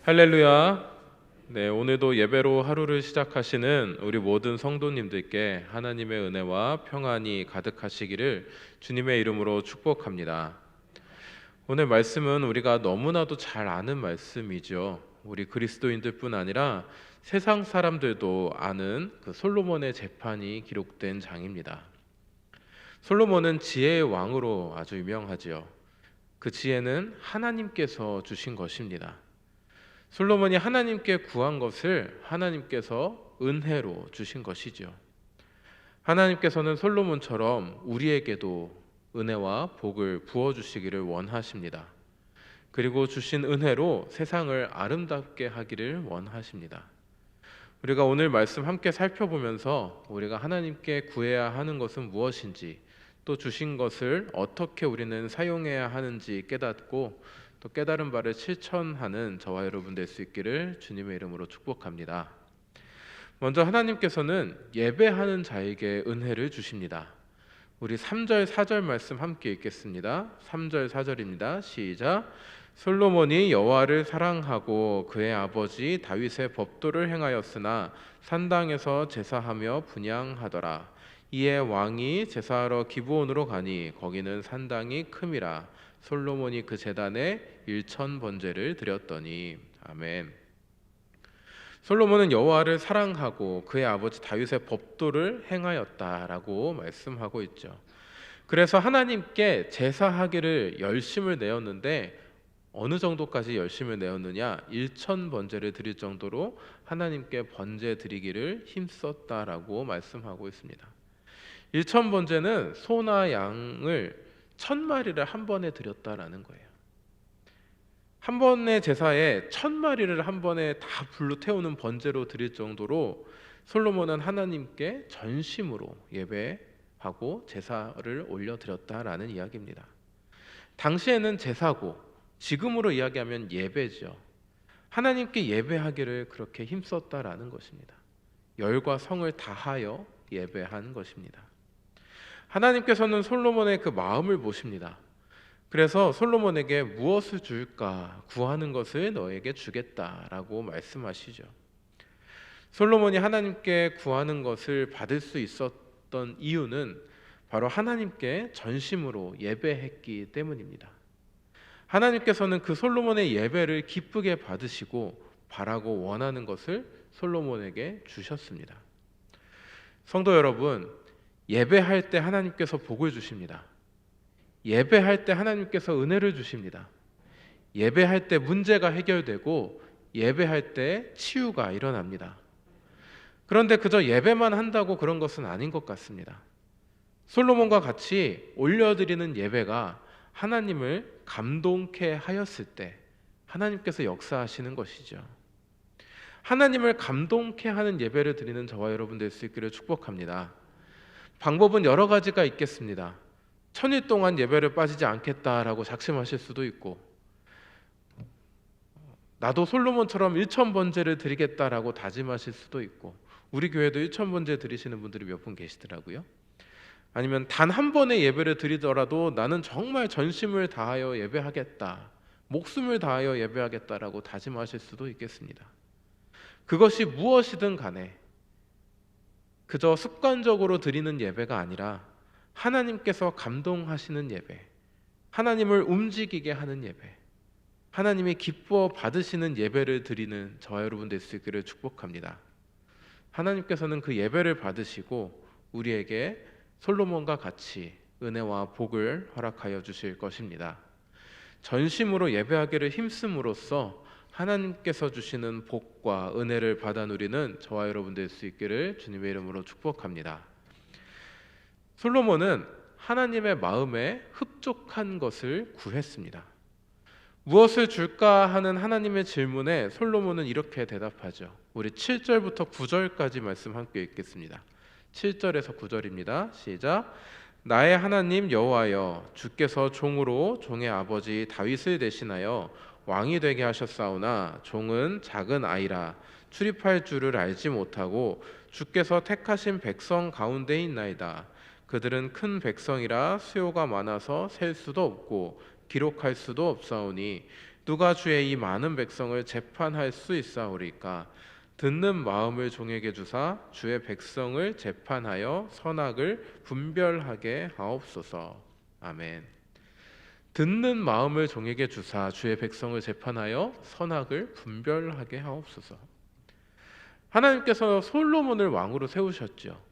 할렐루야. 네, 오늘도 예배로 하루를 시작하시는 우리 모든 성도님들께 하나님의 은혜와 평안이 가득하시기를 주님의 이름으로 축복합니다. 오늘 말씀은 우리가 너무나도 잘 아는 말씀이죠. 우리 그리스도인들뿐 아니라 세상 사람들도 아는 그 솔로몬의 재판이 기록된 장입니다. 솔로몬은 지혜의 왕으로 아주 유명하지요. 그 지혜는 하나님께서 주신 것입니다. 솔로몬이 하나님께 구한 것을 하나님께서 은혜로 주신 것이죠. 하나님께서는 솔로몬처럼 우리에게도 은혜와 복을 부어주시기를 원하십니다. 그리고 주신 은혜로 세상을 아름답게 하기를 원하십니다. 우리가 오늘 말씀 함께 살펴보면서 우리가 하나님께 구해야 하는 것은 무엇인지, 또 주신 것을 어떻게 우리는 사용해야 하는지 깨닫고 또 깨달은 바를 실천하는 저와 여러분 될 수 있기를 주님의 이름으로 축복합니다. 먼저 하나님께서는 예배하는 자에게 은혜를 주십니다. 우리 3절 4절 말씀 함께 읽겠습니다. 3절 4절입니다. 시작. 솔로몬이 여호와를 사랑하고 그의 아버지 다윗의 법도를 행하였으나 산당에서 제사하며 분향하더라. 이에 왕이 제사하러 기브온으로 가니 거기는 산당이 큼이라. 솔로몬이 그 제단에 1,000번제를 드렸더니. 아멘. 솔로몬은 여호와를 사랑하고 그의 아버지 다윗의 법도를 행하였다라고 말씀하고 있죠. 그래서 하나님께 제사하기를 열심을 내었는데 어느 정도까지 열심을 내었느냐? 1,000번제를 드릴 정도로 하나님께 번제 드리기를 힘썼다라고 말씀하고 있습니다. 1,000번제는 소나 양을 1,000마리를 한 번에 드렸다라는 거예요. 한 번의 제사에 1,000마리를 한 번에 다 불로 태우는 번제로 드릴 정도로 솔로몬은 하나님께 전심으로 예배하고 제사를 올려드렸다라는 이야기입니다. 당시에는 제사고 지금으로 이야기하면 예배죠. 하나님께 예배하기를 그렇게 힘썼다라는 것입니다. 열과 성을 다하여 예배한 것입니다. 하나님께서는 솔로몬의 그 마음을 보십니다. 그래서 솔로몬에게 무엇을 줄까? 구하는 것을 너에게 주겠다라고 말씀하시죠. 솔로몬이 하나님께 구하는 것을 받을 수 있었던 이유는 바로 하나님께 전심으로 예배했기 때문입니다. 하나님께서는 그 솔로몬의 예배를 기쁘게 받으시고 바라고 원하는 것을 솔로몬에게 주셨습니다. 성도 여러분, 예배할 때 하나님께서 복을 주십니다. 예배할 때 하나님께서 은혜를 주십니다. 예배할 때 문제가 해결되고 예배할 때 치유가 일어납니다. 그런데 그저 예배만 한다고 그런 것은 아닌 것 같습니다. 솔로몬과 같이 올려드리는 예배가 하나님을 감동케 하였을 때 하나님께서 역사하시는 것이죠. 하나님을 감동케 하는 예배를 드리는 저와 여러분 될 수 있기를 축복합니다. 방법은 여러 가지가 있겠습니다. 1,000일 동안 예배를 빠지지 않겠다라고 작심하실 수도 있고, 나도 솔로몬처럼 1,000번제를 드리겠다라고 다짐하실 수도 있고, 우리 교회도 1,000번제 드리시는 분들이 몇 분 계시더라고요. 아니면 단 한 번의 예배를 드리더라도 나는 정말 전심을 다하여 예배하겠다, 목숨을 다하여 예배하겠다라고 다짐하실 수도 있겠습니다. 그것이 무엇이든 간에 그저 습관적으로 드리는 예배가 아니라 하나님께서 감동하시는 예배, 하나님을 움직이게 하는 예배, 하나님이 기뻐 받으시는 예배를 드리는 저와 여러분 될 수 있기를 축복합니다. 하나님께서는 그 예배를 받으시고 우리에게 솔로몬과 같이 은혜와 복을 허락하여 주실 것입니다. 전심으로 예배하기를 힘씀으로써 하나님께서 주시는 복과 은혜를 받아 누리는 저와 여러분 될 수 있기를 주님의 이름으로 축복합니다. 솔로몬은 하나님의 마음에 흡족한 것을 구했습니다. 무엇을 줄까 하는 하나님의 질문에 솔로몬은 이렇게 대답하죠. 우리 7절부터 9절까지 말씀 함께 읽겠습니다. 7절에서 9절입니다. 시작. 나의 하나님 여호와여, 주께서 종으로 종의 아버지 다윗을 대신하여 왕이 되게 하셨사오나 종은 작은 아이라 출입할 줄을 알지 못하고 주께서 택하신 백성 가운데 있나이다. 그들은 큰 백성이라 수요가 많아서 셀 수도 없고 기록할 수도 없사오니 누가 주의 이 많은 백성을 재판할 수 있사오리까? 듣는 마음을 종에게 주사 주의 백성을 재판하여 선악을 분별하게 하옵소서. 아멘. 듣는 마음을 종에게 주사 주의 백성을 재판하여 선악을 분별하게 하옵소서. 하나님께서 솔로몬을 왕으로 세우셨죠.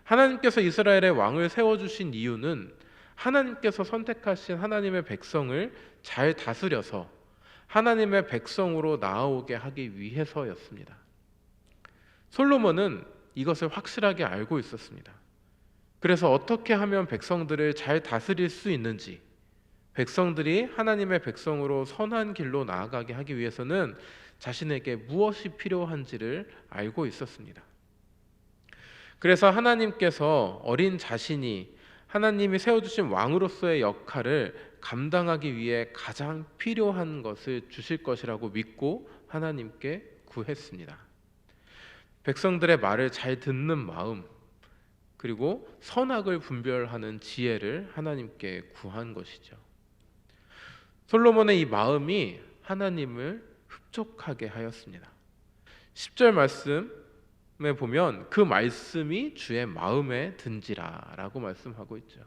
하나님께서 이스라엘의 왕을 세워주신 이유는 하나님께서 선택하신 하나님의 백성을 잘 다스려서 하나님의 백성으로 나아오게 하기 위해서였습니다. 솔로몬은 이것을 확실하게 알고 있었습니다. 그래서 어떻게 하면 백성들을 잘 다스릴 수 있는지, 백성들이 하나님의 백성으로 선한 길로 나아가게 하기 위해서는 자신에게 무엇이 필요한지를 알고 있었습니다. 그래서 하나님께서 어린 자신이 하나님이 세워주신 왕으로서의 역할을 감당하기 위해 가장 필요한 것을 주실 것이라고 믿고 하나님께 구했습니다. 백성들의 말을 잘 듣는 마음, 그리고 선악을 분별하는 지혜를 하나님께 구한 것이죠. 솔로몬의 이 마음이 하나님을 흡족하게 하였습니다. 10절 말씀에 보면 그 말씀이 주의 마음에 든지라 라고 말씀하고 있죠.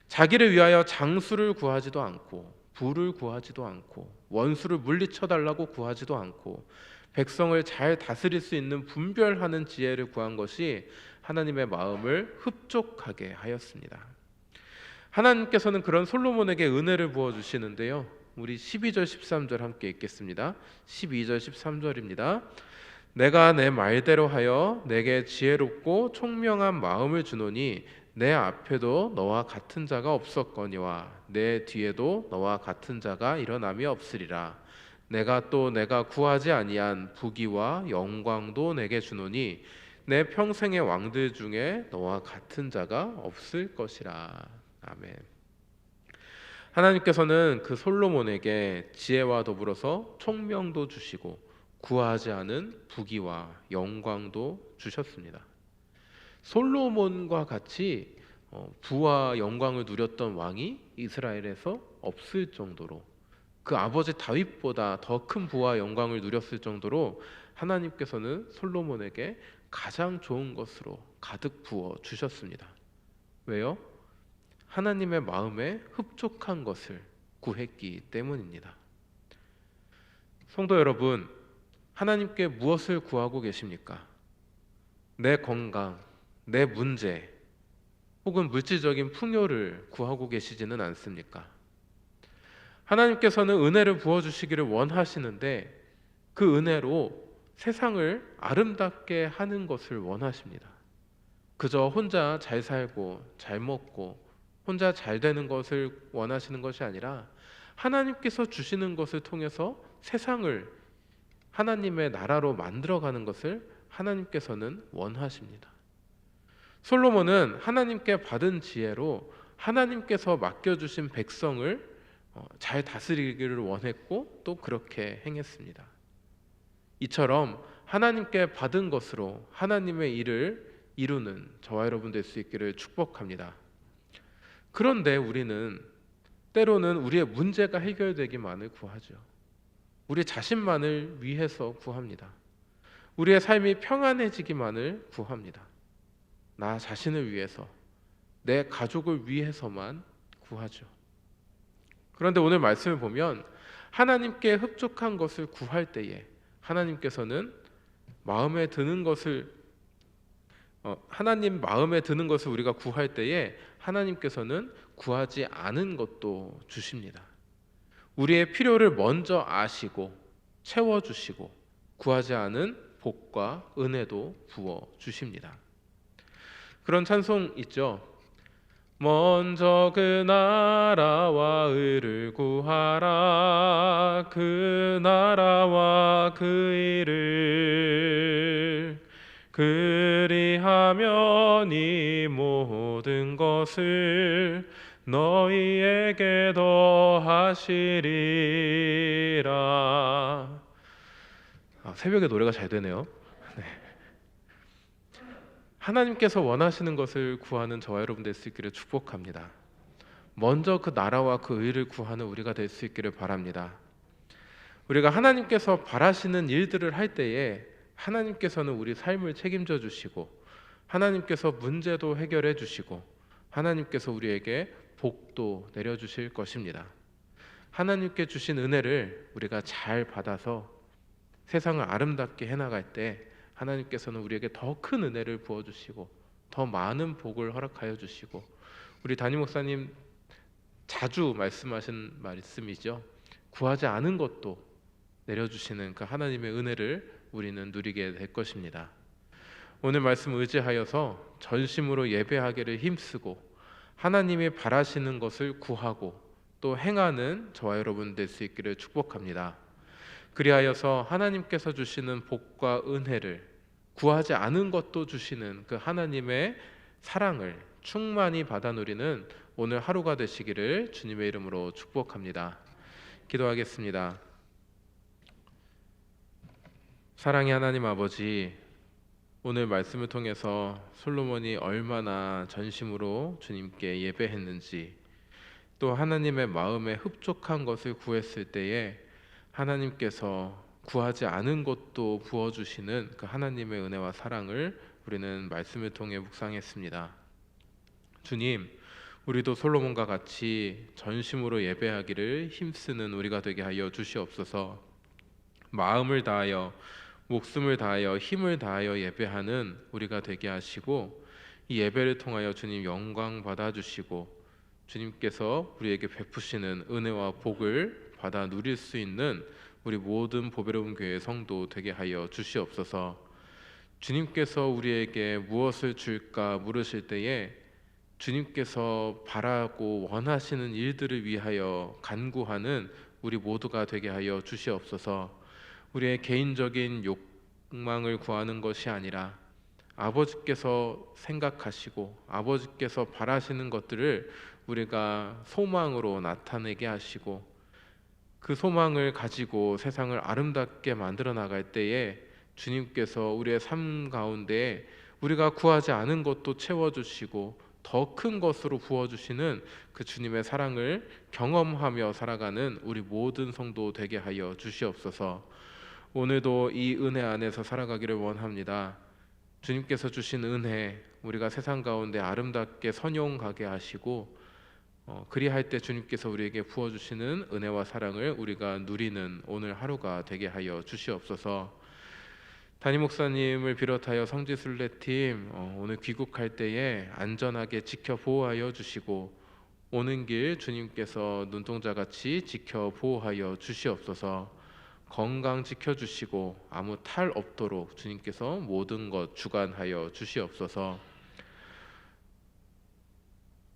자기를 위하여 장수를 구하지도 않고 부를 구하지도 않고 원수를 물리쳐달라고 구하지도 않고 백성을 잘 다스릴 수 있는 분별하는 지혜를 구한 것이 하나님의 마음을 흡족하게 하였습니다. 하나님께서는 그런 솔로몬에게 은혜를 부어주시는데요, 우리 12절 13절 함께 읽겠습니다. 12절 13절입니다. 내가 내 말대로 하여 내게 지혜롭고 총명한 마음을 주노니 내 앞에도 너와 같은 자가 없었거니와 내 뒤에도 너와 같은 자가 일어남이 없으리라. 내가 또 내가 구하지 아니한 부귀와 영광도 내게 주노니 내 평생의 왕들 중에 너와 같은 자가 없을 것이라. 아멘. 하나님께서는 그 솔로몬에게 지혜와 더불어서 총명도 주시고 구하지 않은 부귀와 영광도 주셨습니다. 솔로몬과 같이 부와 영광을 누렸던 왕이 이스라엘에서 없을 정도로, 그 아버지 다윗보다 더 큰 부와 영광을 누렸을 정도로 하나님께서는 솔로몬에게 가장 좋은 것으로 가득 부어 주셨습니다. 왜요? 하나님의 마음에 흡족한 것을 구했기 때문입니다. 성도 여러분, 하나님께 무엇을 구하고 계십니까? 내 건강, 내 문제, 혹은 물질적인 풍요를 구하고 계시지는 않습니까? 하나님께서는 은혜를 부어주시기를 원하시는데 그 은혜로 세상을 아름답게 하는 것을 원하십니다. 그저 혼자 잘 살고 잘 먹고 혼자 잘 되는 것을 원하시는 것이 아니라 하나님께서 주시는 것을 통해서 세상을 하나님의 나라로 만들어가는 것을 하나님께서는 원하십니다. 솔로몬은 하나님께 받은 지혜로 하나님께서 맡겨주신 백성을 잘 다스리기를 원했고 또 그렇게 행했습니다. 이처럼 하나님께 받은 것으로 하나님의 일을 이루는 저와 여러분 될 수 있기를 축복합니다. 그런데 우리는 때로는 우리의 문제가 해결되기만을 구하죠. 우리 자신만을 위해서 구합니다. 우리의 삶이 평안해지기만을 구합니다. 나 자신을 위해서, 내 가족을 위해서만 구하죠. 그런데 오늘 말씀을 보면 하나님께 흡족한 것을 구할 때에 하나님께서는 마음에 드는 것을 하나님 마음에 드는 것을 우리가 구할 때에 하나님께서는 구하지 않은 것도 주십니다. 우리의 필요를 먼저 아시고 채워주시고 구하지 않은 복과 은혜도 부어 주십니다. 그런 찬송 있죠. 먼저 그 나라와 의를 구하라. 그 나라와 그 일을 그리하면 이 모든 것을 너희에게 더하시리라. 새벽에 노래가 잘 되네요. 네. 하나님께서 원하시는 것을 구하는 저와 여러분 될 수 있기를 축복합니다. 먼저 그 나라와 그 의를 구하는 우리가 될 수 있기를 바랍니다. 우리가 하나님께서 바라시는 일들을 할 때에 하나님께서는 우리 삶을 책임져 주시고, 하나님께서 문제도 해결해 주시고, 하나님께서 우리에게 복도 내려 주실 것입니다. 하나님께 주신 은혜를 우리가 잘 받아서 세상을 아름답게 해나갈 때 하나님께서는 우리에게 더 큰 은혜를 부어주시고 더 많은 복을 허락하여 주시고, 우리 담임 목사님 자주 말씀하신 말씀이죠. 구하지 않은 것도 내려주시는 그 하나님의 은혜를 우리는 누리게 될 것입니다. 오늘 말씀 의지하여서 전심으로 예배하기를 힘쓰고 하나님이 바라시는 것을 구하고 또 행하는 저와 여러분 될 수 있기를 축복합니다. 그리하여서 하나님께서 주시는 복과 은혜를, 구하지 않은 것도 주시는 그 하나님의 사랑을 충만히 받아 누리는 오늘 하루가 되시기를 주님의 이름으로 축복합니다. 기도하겠습니다. 사랑의 하나님 아버지, 오늘 말씀을 통해서 솔로몬이 얼마나 전심으로 주님께 예배했는지, 또 하나님의 마음에 흡족한 것을 구했을 때에 하나님께서 구하지 않은 것도 부어주시는 그 하나님의 은혜와 사랑을 우리는 말씀을 통해 묵상했습니다. 주님, 우리도 솔로몬과 같이 전심으로 예배하기를 힘쓰는 우리가 되게 하여 주시옵소서. 마음을 다하여, 목숨을 다하여, 힘을 다하여 예배하는 우리가 되게 하시고, 이 예배를 통하여 주님 영광 받아주시고 주님께서 우리에게 베푸시는 은혜와 복을 받아 누릴 수 있는 우리 모든 보배로운 교회 성도 되게 하여 주시옵소서. 주님께서 우리에게 무엇을 줄까 물으실 때에 주님께서 바라고 원하시는 일들을 위하여 간구하는 우리 모두가 되게 하여 주시옵소서. 우리의 개인적인 욕망을 구하는 것이 아니라 아버지께서 생각하시고 아버지께서 바라시는 것들을 우리가 소망으로 나타내게 하시고, 그 소망을 가지고 세상을 아름답게 만들어 나갈 때에 주님께서 우리의 삶 가운데 우리가 구하지 않은 것도 채워주시고 더 큰 것으로 부어주시는 그 주님의 사랑을 경험하며 살아가는 우리 모든 성도 되게 하여 주시옵소서. 오늘도 이 은혜 안에서 살아가기를 원합니다. 주님께서 주신 은혜, 우리가 세상 가운데 아름답게 선용가게 하시고 그리할 때 주님께서 우리에게 부어주시는 은혜와 사랑을 우리가 누리는 오늘 하루가 되게 하여 주시옵소서. 담임 목사님을 비롯하여 성지순례팀 오늘 귀국할 때에 안전하게 지켜 보호하여 주시고 오는 길 주님께서 눈동자같이 지켜 보호하여 주시옵소서. 건강 지켜주시고 아무 탈 없도록 주님께서 모든 것 주관하여 주시옵소서.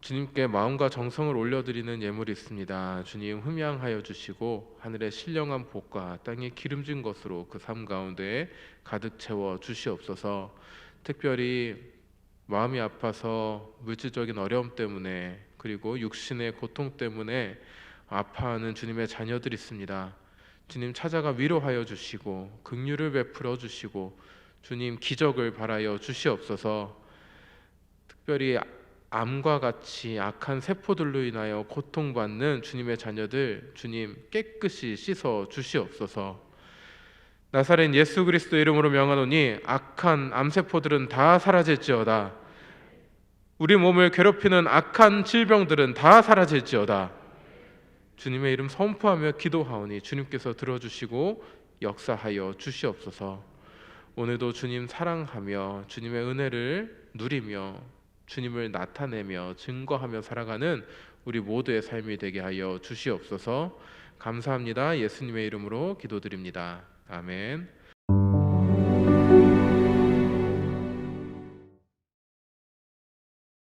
주님께 마음과 정성을 올려드리는 예물이 있습니다. 주님 흠양하여 주시고 하늘의 신령한 복과 땅의 기름진 것으로 그 삶 가운데 가득 채워 주시옵소서. 특별히 마음이 아파서 물질적인 어려움 때문에 그리고 육신의 고통 때문에 아파하는 주님의 자녀들이 있습니다. 주님 찾아가 위로하여 주시고 긍휼을 베풀어 주시고 주님 기적을 바라여 주시옵소서. 특별히 암과 같이 악한 세포들로 인하여 고통받는 주님의 자녀들 주님 깨끗이 씻어 주시옵소서. 나사렛 예수 그리스도 이름으로 명하노니 악한 암세포들은 다 사라질지어다. 우리 몸을 괴롭히는 악한 질병들은 다 사라질지어다. 주님의 이름 선포하며 기도하오니 주님께서 들어주시고 역사하여 주시옵소서. 오늘도 주님 사랑하며 주님의 은혜를 누리며 주님을 나타내며 증거하며 살아가는 우리 모두의 삶이 되게 하여 주시옵소서. 감사합니다. 예수님의 이름으로 기도드립니다. 아멘.